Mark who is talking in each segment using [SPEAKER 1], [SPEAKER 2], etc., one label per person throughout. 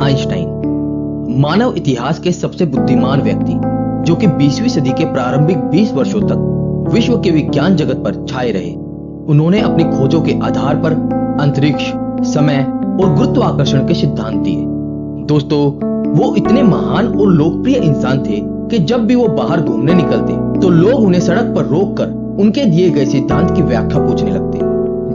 [SPEAKER 1] Einstein मानव इतिहास के सबसे बुद्धिमान व्यक्ति, जो कि 20वीं सदी के प्रारंभिक 20 वर्षों तक विश्व के विज्ञान जगत पर छाए रहे। उन्होंने अपनी खोजों के आधार पर अंतरिक्ष, समय और गुरुत्वाकर्षण के सिद्धांत दिए। दोस्तों, वो इतने महान और लोकप्रिय इंसान थे कि जब भी वो बाहर घूमने निकलते तो लोग उन्हें सड़क पर रोककर उनके दिए गए सिद्धांत की व्याख्या पूछने लगते,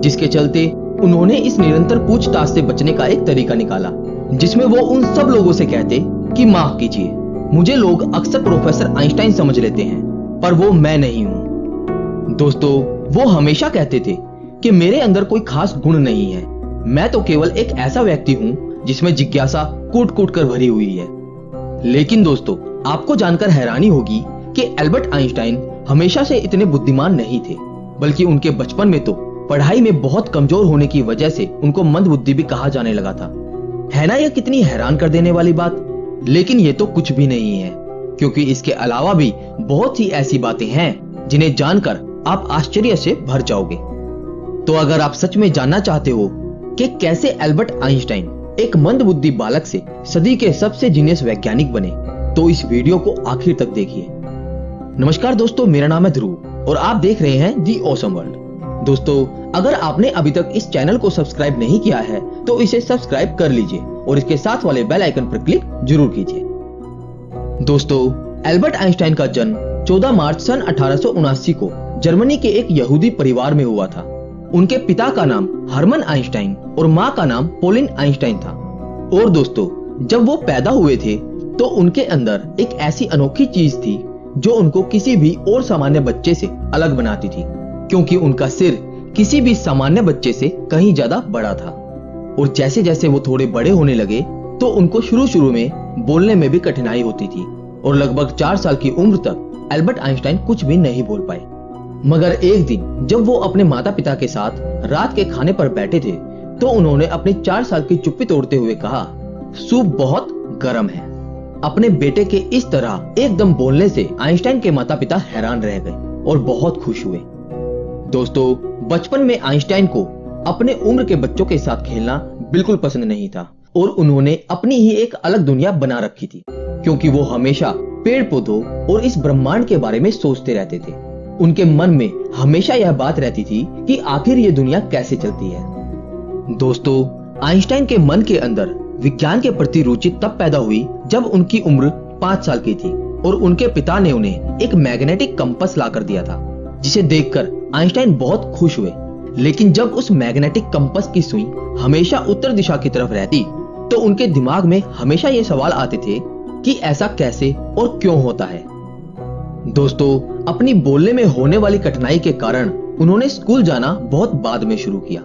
[SPEAKER 1] जिसके चलते उन्होंने इस निरंतर पूछताछ से बचने का एक तरीका निकाला, जिसमें वो उन सब लोगों से कहते कि माफ कीजिए, मुझे लोग अक्सर प्रोफेसर आइंस्टाइन समझ लेते हैं, पर वो मैं नहीं हूं। दोस्तों, वो हमेशा कहते थे कि मेरे अंदर कोई खास गुण नहीं है, मैं तो केवल एक ऐसा व्यक्ति हूं जिसमें जिज्ञासा कूट कूट कर भरी हुई है। लेकिन दोस्तों, आपको जानकर हैरानी होगी कि एल्बर्ट आइंस्टाइन हमेशा से इतने बुद्धिमान नहीं थे, बल्कि उनके बचपन में तो पढ़ाई में बहुत कमजोर होने की वजह से उनको मंदबुद्धि भी कहा जाने लगा था। है ना यह कितनी हैरान कर देने वाली बात? लेकिन ये तो कुछ भी नहीं है, क्योंकि इसके अलावा भी बहुत ही ऐसी बातें हैं जिन्हें जानकर आप आश्चर्य से भर जाओगे। तो अगर आप सच में जानना चाहते हो कि कैसे एल्बर्ट आइंस्टाइन एक मंदबुद्धि बालक से सदी के सबसे जीनियस वैज्ञानिक बने, तो इस वीडियो को आखिर तक देखिए। नमस्कार दोस्तों, मेरा नाम है ध्रुव और आप देख रहे हैं दी ऑसम वर्ल्ड। दोस्तों, अगर आपने अभी तक इस चैनल को सब्सक्राइब नहीं किया है तो इसे सब्सक्राइब कर लीजिए और इसके साथ वाले बेल आइकन पर क्लिक जरूर कीजिए। दोस्तों, एल्बर्ट आइंस्टाइन का जन्म 14 मार्च सन 1879 को जर्मनी के एक यहूदी परिवार में हुआ था। उनके पिता का नाम हरमन आइंस्टाइन और माँ का नाम पोलिन आइंस्टाइन था। और दोस्तों, जब वो पैदा हुए थे तो उनके अंदर एक ऐसी अनोखी चीज थी जो उनको किसी भी और सामान्य बच्चे से अलग बनाती थी, क्योंकि उनका सिर किसी भी सामान्य बच्चे से कहीं ज्यादा बड़ा था। और जैसे जैसे वो थोड़े बड़े होने लगे तो उनको शुरू में बोलने में भी कठिनाई होती थी और लगभग 4 साल की उम्र तक एल्बर्ट आइंस्टाइन कुछ भी नहीं बोल पाए। मगर एक दिन जब वो अपने माता पिता के साथ रात के खाने पर बैठे थे तो उन्होंने अपनी 4 साल की चुप्पी तोड़ते हुए कहा, सूप बहुत गर्म है। अपने बेटे के इस तरह एकदम बोलने से आइंस्टाइन के माता पिता हैरान रह गए और बहुत खुश हुए। दोस्तों, बचपन में आइंस्टाइन को अपने उम्र के बच्चों के साथ खेलना बिल्कुल पसंद नहीं था और उन्होंने अपनी ही एक अलग दुनिया बना रखी थी, क्योंकि वो हमेशा पेड़ पौधों और इस ब्रह्मांड के बारे में सोचते रहते थे। उनके मन में हमेशा यह बात रहती थी कि आखिर ये दुनिया कैसे चलती है। दोस्तों, आइंस्टाइन के मन के अंदर विज्ञान के प्रति रुचि तब पैदा हुई जब उनकी उम्र 5 साल की थी और उनके पिता ने उन्हें एक मैग्नेटिक कंपास लाकर दिया था, जिसे देखकर आइंस्टाइन बहुत खुश हुए। लेकिन जब उस मैग्नेटिक कंपास की सुई हमेशा उत्तर दिशा की तरफ रहती तो उनके दिमाग में हमेशा ये सवाल आते थे कि ऐसा कैसे और क्यों होता है। दोस्तों, अपनी बोलने में होने वाली कठिनाई के कारण उन्होंने स्कूल जाना बहुत बाद में शुरू किया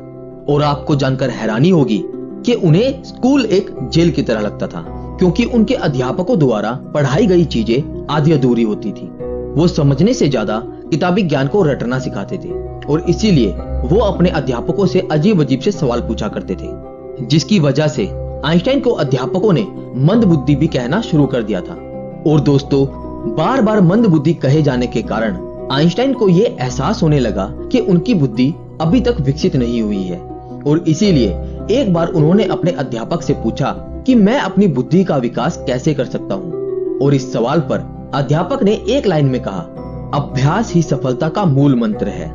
[SPEAKER 1] और आपको जानकर हैरानी होगी कि उन्हें स्कूल एक जेल की तरह लगता था, क्योंकि उनके अध्यापकों द्वारा पढ़ाई गई चीजें आधी अधूरी होती थी। वो समझने से ज्यादा किताबी ज्ञान को रटना सिखाते थे और इसीलिए वो अपने अध्यापकों से अजीब अजीब से सवाल पूछा करते थे, जिसकी वजह से आइंस्टाइन को अध्यापकों ने मंदबुद्धि भी कहना शुरू कर दिया था। और दोस्तों, बार बार मंदबुद्धि कहे जाने के कारण आइंस्टाइन को ये एहसास होने लगा कि उनकी बुद्धि अभी तक विकसित नहीं हुई है और इसीलिए एक बार उन्होंने अपने अध्यापक से पूछा कि मैं अपनी बुद्धि का विकास कैसे कर सकता हूँ। और इस सवाल पर अध्यापक ने एक लाइन में कहा, अभ्यास ही सफलता का मूल मंत्र है।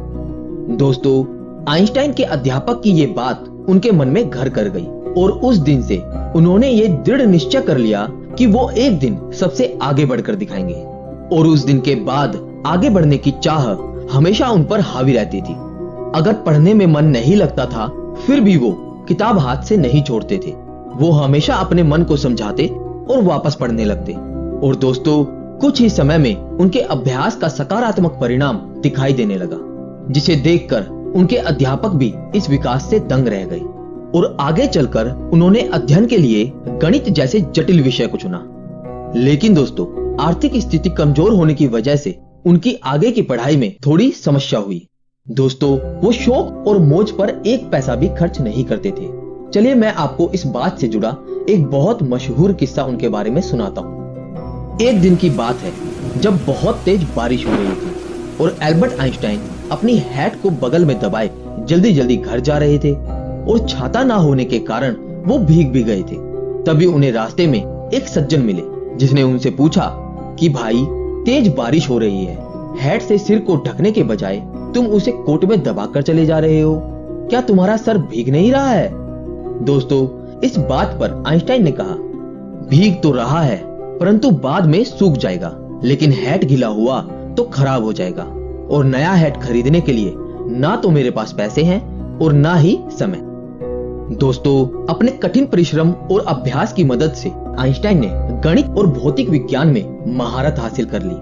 [SPEAKER 1] दोस्तों, आइंस्टाइन के अध्यापक की ये बात उनके मन में घर कर गई और उस दिन से उन्होंने ये दृढ़ निश्चय कर लिया कि वो एक दिन सबसे आगे बढ़कर दिखाएंगे। और उस दिन के बाद आगे बढ़ने की चाह हमेशा उन पर हावी रहती थी। अगर पढ़ने में मन नहीं लगता था फिर भी वो किताब हाथ से नहीं छोड़ते थे। वो हमेशा अपने मन को समझाते और वापस पढ़ने लगते। और दोस्तों, कुछ ही समय में उनके अभ्यास का सकारात्मक परिणाम दिखाई देने लगा, जिसे देखकर उनके अध्यापक भी इस विकास से दंग रह गए और आगे चलकर उन्होंने अध्ययन के लिए गणित जैसे जटिल विषय को चुना। लेकिन दोस्तों, आर्थिक स्थिति कमजोर होने की वजह से उनकी आगे की पढ़ाई में थोड़ी समस्या हुई। दोस्तों, वो शौक और मौज पर एक पैसा भी खर्च नहीं करते थे। चलिए मैं आपको इस बात से जुड़ा एक बहुत मशहूर किस्सा उनके बारे में सुनाता हूँ। एक दिन की बात है जब बहुत तेज बारिश हो रही थी और एल्बर्ट आइंस्टाइन अपनी हैट को बगल में दबाए जल्दी जल्दी घर जा रहे थे और छाता ना होने के कारण वो भीग भी गए थे। तभी उन्हें रास्ते में एक सज्जन मिले, जिसने उनसे पूछा कि भाई, तेज बारिश हो रही है, हैट से सिर को ढकने के बजाय तुम उसे कोट में दबाकर चले जा रहे हो, क्या तुम्हारा सर भीग नहीं रहा है? दोस्तों, इस बात पर आइंस्टाइन ने कहा, भीग तो रहा है परंतु बाद में सूख जाएगा, लेकिन हैट गीला हुआ तो खराब हो जाएगा, और नया हैट खरीदने के लिए ना तो मेरे पास पैसे हैं और ना ही समय। दोस्तों, अपने कठिन परिश्रम और अभ्यास की मदद से आइंस्टाइन ने गणित और भौतिक विज्ञान में महारत हासिल कर ली।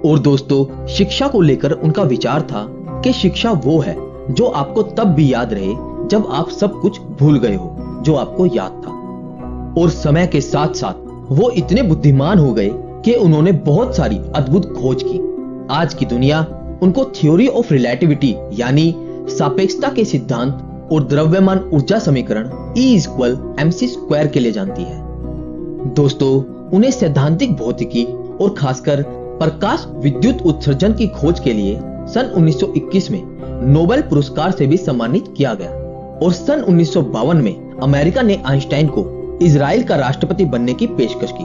[SPEAKER 1] और दोस्तों, शिक्षा को लेकर उनका विचार था कि शिक्षा वो है जो आपको तब भी याद रहे जब आप सब कुछ भूल गए हो जो आपको याद था। और समय के साथ साथ वो इतने बुद्धिमान हो गए कि उन्होंने बहुत सारी अद्भुत खोज की। आज की दुनिया उनको थ्योरी ऑफ रिलेटिविटी यानी सापेक्षता के सिद्धांत और द्रव्यमान ऊर्जा समीकरण E=mc² के लिए जानती है। दोस्तों, उन्हें सैद्धांतिक भौतिकी और खासकर प्रकाश विद्युत उत्सर्जन की खोज के लिए सन 1921 में नोबेल पुरस्कार से भी सम्मानित किया गया। और सन 1952 में अमेरिका ने आइंस्टाइन को इजराइल का राष्ट्रपति बनने की पेशकश की,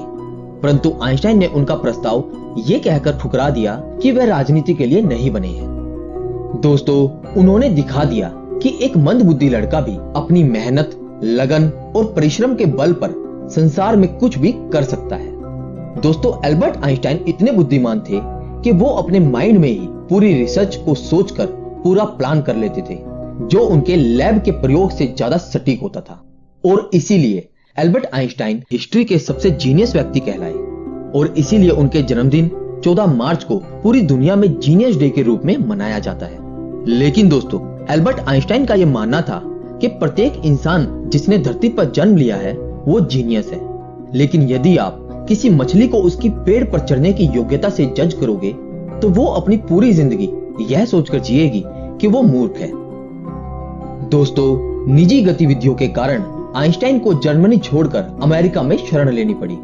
[SPEAKER 1] परंतु आइंस्टाइन ने उनका प्रस्ताव ये कहकर ठुकरा दिया कि वह राजनीति के लिए नहीं बने हैं। दोस्तों, उन्होंने दिखा दिया कि एक मंदबुद्धि लड़का भी अपनी मेहनत, लगन और परिश्रम के बल पर संसार में कुछ भी कर सकता है। दोस्तों, एल्बर्ट आइंस्टाइन इतने बुद्धिमान थे कि वो अपने माइंड में ही पूरी रिसर्च को सोचकर पूरा प्लान कर लेते थे, जो उनके लैब के प्रयोग से ज्यादा सटीक होता था। और इसीलिए एल्बर्ट आइंस्टाइन हिस्ट्री के सबसे जीनियस व्यक्ति कहलाए, और इसीलिए उनके जन्मदिन 14 मार्च को पूरी दुनिया में जीनियस डे के रूप में मनाया जाता है। लेकिन दोस्तों, एल्बर्ट आइंस्टाइन का यह मानना था कि प्रत्येक इंसान जिसने धरती पर जन्म लिया है वो जीनियस है, लेकिन यदि आप किसी मछली को उसकी पेड़ पर चढ़ने की योग्यता से जज करोगे तो वो अपनी पूरी जिंदगी यह सोचकर जिएगी कि वो मूर्ख है। दोस्तों, निजी गतिविधियों के कारण आइंस्टाइन को जर्मनी छोड़कर अमेरिका में शरण लेनी पड़ी।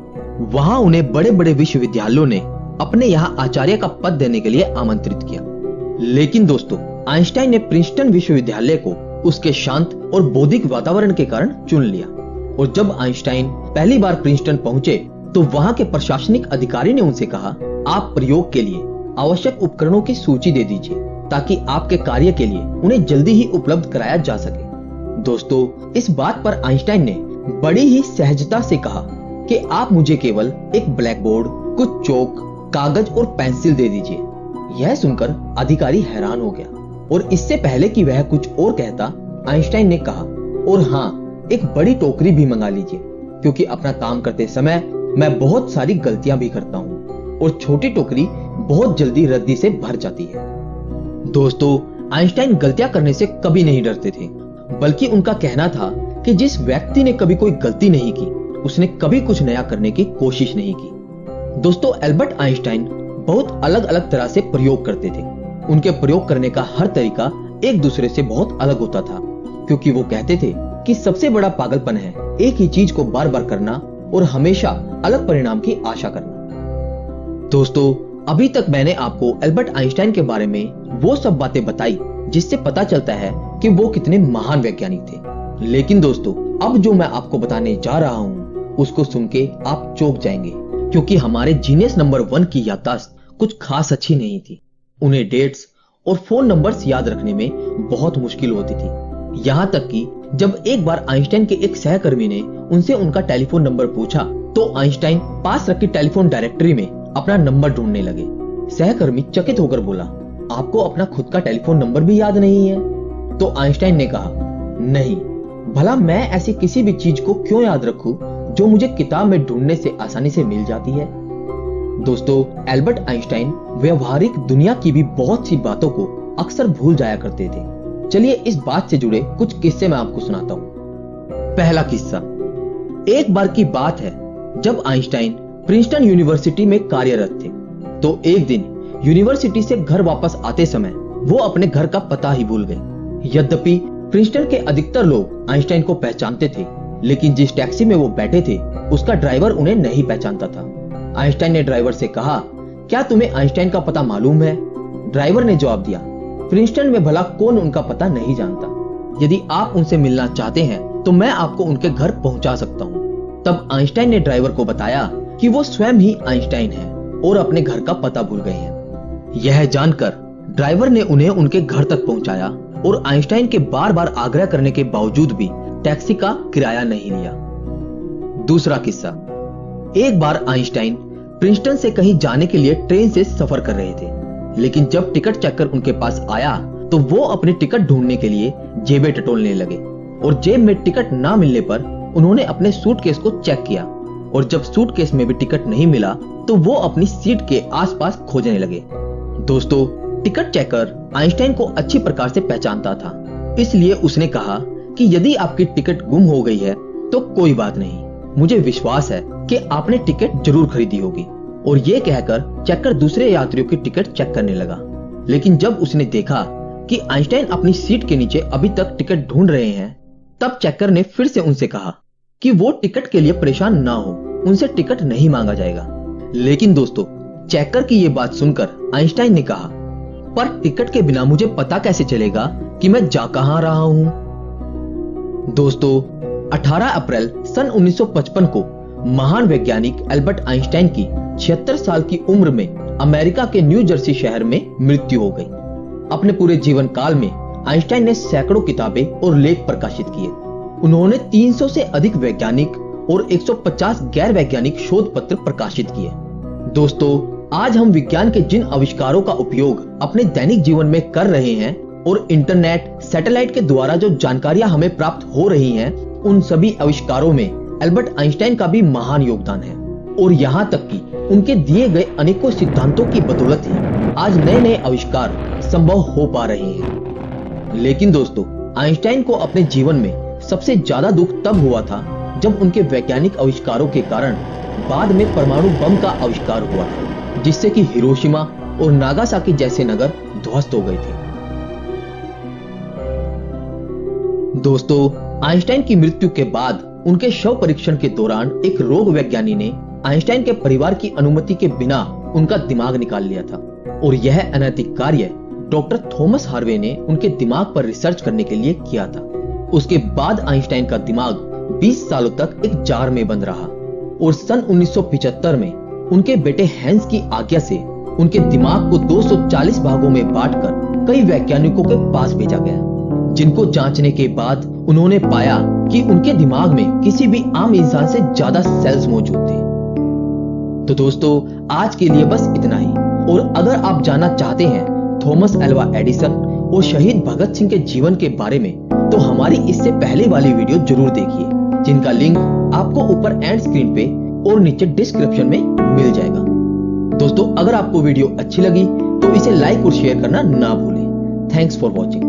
[SPEAKER 1] वहां उन्हें बड़े बड़े विश्वविद्यालयों ने अपने यहाँ आचार्य का पद देने के लिए आमंत्रित किया। लेकिन दोस्तों, आइंस्टाइन ने प्रिंसटन विश्वविद्यालय को उसके शांत और बौद्धिक वातावरण के कारण चुन लिया। और जब आइंस्टाइन पहली बार प्रिंसटन पहुंचे तो वहां के प्रशासनिक अधिकारी ने उनसे कहा, आप प्रयोग के लिए आवश्यक उपकरणों की सूची दे दीजिए ताकि आपके कार्य के लिए उन्हें जल्दी ही उपलब्ध कराया जा सके। दोस्तों, इस बात पर आइंस्टाइन ने बड़ी ही सहजता से कहा कि आप मुझे केवल एक ब्लैक बोर्ड, कुछ चौक, कागज और पेंसिल दे दीजिए। यह सुनकर अधिकारी हैरान हो गया, और इससे पहले कि वह कुछ और कहता, आइंस्टाइन ने कहा, और हाँ, एक बड़ी टोकरी भी मंगा लीजिए, क्योंकि अपना काम करते समय मैं बहुत सारी गलतियां भी करता हूँ और छोटी टोकरी बहुत जल्दी रद्दी से भर जाती है। दोस्तों, आइंस्टाइन गलतियां करने से कभी नहीं डरते थे, बल्कि उनका कहना था कि जिस व्यक्ति ने कभी कोई गलती नहीं की उसने कभी कुछ नया करने की कोशिश नहीं की। दोस्तों, एल्बर्ट आइंस्टाइन बहुत अलग अलग तरह से प्रयोग करते थे। उनके प्रयोग करने का हर तरीका एक दूसरे से बहुत अलग होता था, क्योंकि वो कहते थे कि सबसे बड़ा पागलपन है एक ही चीज को बार बार करना और हमेशा अलग परिणाम की आशा करना। दोस्तों, अभी तक मैंने आपको एल्बर्ट आइंस्टाइन के बारे में वो सब बातें बताई जिससे पता चलता है कि वो कितने महान वैज्ञानिक थे। लेकिन दोस्तों, अब जो मैं आपको बताने जा रहा हूँ उसको सुन के आप चौंक जाएंगे, क्योंकि हमारे जीनियस नंबर 1 की याददाश्त कुछ खास अच्छी नहीं थी। उन्हें डेट्स और फोन नंबर्स याद रखने में बहुत मुश्किल होती थी। यहाँ तक कि जब एक बार आइंस्टाइन के एक सहकर्मी ने उनसे उनका टेलीफोन नंबर पूछा तो आइंस्टाइन पास रखी टेलीफोन डायरेक्टरी में अपना नंबर ढूंढने लगे। सहकर्मी चकित होकर बोला, आपको अपना खुद का टेलीफोन नंबर भी याद नहीं है? तो आइंस्टाइन ने कहा, नहीं, भला मैं ऐसी किसी भी चीज को क्यों याद रखूं जो मुझे किताब में ढूंढने से आसानी से मिल जाती है। दोस्तों, एल्बर्ट आइंस्टाइन व्यवहारिक दुनिया की भी बहुत सी बातों को अक्सर भूल जाया करते थे। चलिए इस बात से जुड़े कुछ किस्से मैं आपको सुनाता हूँ। पहला किस्सा, एक बार की बात है जब आइंस्टाइन प्रिंसटन यूनिवर्सिटी में कार्यरत थे, तो एक दिन यूनिवर्सिटी से घर वापस आते समय वो अपने घर का पता ही भूल गए। यद्यपि प्रिंसटन के अधिकतर लोग आइंस्टाइन को पहचानते थे, लेकिन जिस टैक्सी में वो बैठे थे उसका ड्राइवर उन्हें नहीं पहचानता था। आइंस्टाइन ने ड्राइवर से कहा, क्या तुम्हें आइंस्टाइन का पता मालूम है? ड्राइवर ने जवाब दिया, प्रिंसटन में भला कौन उनका पता नहीं जानता। यदि आप उनसे मिलना चाहते हैं तो मैं आपको उनके घर पहुंचा सकता हूं। तब आइंस्टाइन ने ड्राइवर को बताया कि वो स्वयं ही आइंस्टाइन है और अपने घर का पता भूल गए हैं। यह जानकर ड्राइवर ने उन्हें उनके घर तक पहुंचाया और आइंस्टाइन के बार बार आग्रह करने के बावजूद भी टैक्सी का किराया नहीं लिया। दूसरा किस्सा, एक बार आइंस्टाइन प्रिंसटन से कहीं जाने के लिए ट्रेन से सफर कर रहे थे, लेकिन जब टिकट चेकर उनके पास आया तो वो अपनी टिकट ढूंढने के लिए जेबें टटोलने लगे और जेब में टिकट ना मिलने पर उन्होंने अपने सूटकेस को चेक किया और जब सूटकेस में भी टिकट नहीं मिला तो वो अपनी सीट के आसपास खोजने लगे। दोस्तों, टिकट चेकर आइंस्टाइन को अच्छी प्रकार से पहचानता था, इसलिए उसने कहा कि यदि आपकी टिकट गुम हो गई है तो कोई बात नहीं, मुझे विश्वास है कि आपने टिकट जरूर खरीदी होगी। और ये कहकर चेकर दूसरे यात्रियों की टिकट चेक करने लगा। लेकिन जब उसने देखा कि आइंस्टाइन अपनी सीट के नीचे अभी तक टिकट ढूंढ रहे हैं, तब चेकर ने फिर से उनसे कहा कि वो टिकट के लिए परेशान ना हो, उनसे टिकट नहीं मांगा जाएगा। लेकिन दोस्तों, चेकर की ये बात सुनकर आइंस्टाइन ने कहा, पर टिकट के बिना मुझे पता कैसे चलेगा कि मैं जा कहां रहा हूं। दोस्तों, 18 अप्रैल सन 1955 को महान वैज्ञानिक एल्बर्ट आइंस्टाइन की 76 साल की उम्र में अमेरिका के न्यू जर्सी शहर में मृत्यु हो गई। अपने पूरे जीवन काल में आइंस्टाइन ने सैकड़ों किताबें और लेख प्रकाशित किए। उन्होंने 300 से अधिक वैज्ञानिक और 150 गैर वैज्ञानिक शोध पत्र प्रकाशित किए। दोस्तों, आज हम विज्ञान के जिन आविष्कारों का उपयोग अपने दैनिक जीवन में कर रहे हैं और इंटरनेट, सैटेलाइट के द्वारा जो जानकारियां हमें प्राप्त हो रही हैं, उन सभी आविष्कारों में एल्बर्ट आइंस्टाइन का भी महान योगदान है। और यहाँ तक कि उनके दिए गए अनेकों सिद्धांतों की बदौलत ही आज नए नए आविष्कार संभव हो पा रहे हैं। लेकिन दोस्तों, आइंस्टाइन को अपने जीवन में सबसे ज्यादा दुख तब हुआ था जब उनके वैज्ञानिक आविष्कारों के कारण बाद में परमाणु बम का आविष्कार हुआ था, जिससे कि हिरोशिमा और नागासाकी जैसे नगर ध्वस्त हो गए थे। दोस्तों, आइंस्टाइन की मृत्यु के बाद उनके शव परीक्षण के दौरान एक रोग वैज्ञानिक ने आइंस्टाइन के परिवार की अनुमति के बिना उनका दिमाग निकाल लिया था और यह अनैतिक कार्य डॉक्टर थॉमस हार्वे ने उनके दिमाग पर रिसर्च करने के लिए किया था। उसके बाद आइंस्टाइन का दिमाग 20 सालों तक एक जार में बंद रहा और सन 1975 में उनके बेटे हैंस की आज्ञा से उनके दिमाग को 240 भागों में बांटकर कई वैज्ञानिकों के पास भेजा गया, जिनको जांचने के बाद उन्होंने पाया कि उनके दिमाग में किसी भी आम इंसान से ज्यादा सेल्स मौजूद थे। तो दोस्तों, आज के लिए बस इतना ही। और अगर आप जानना चाहते हैं थॉमस एल्वा एडिसन और शहीद भगत सिंह के जीवन के बारे में, तो हमारी इससे पहले वाली वीडियो जरूर देखिए, जिनका लिंक आपको ऊपर एंड स्क्रीन पे और नीचे डिस्क्रिप्शन में मिल जाएगा। दोस्तों, अगर आपको वीडियो अच्छी लगी तो इसे लाइक और शेयर करना ना भूलें। Thanks for watching.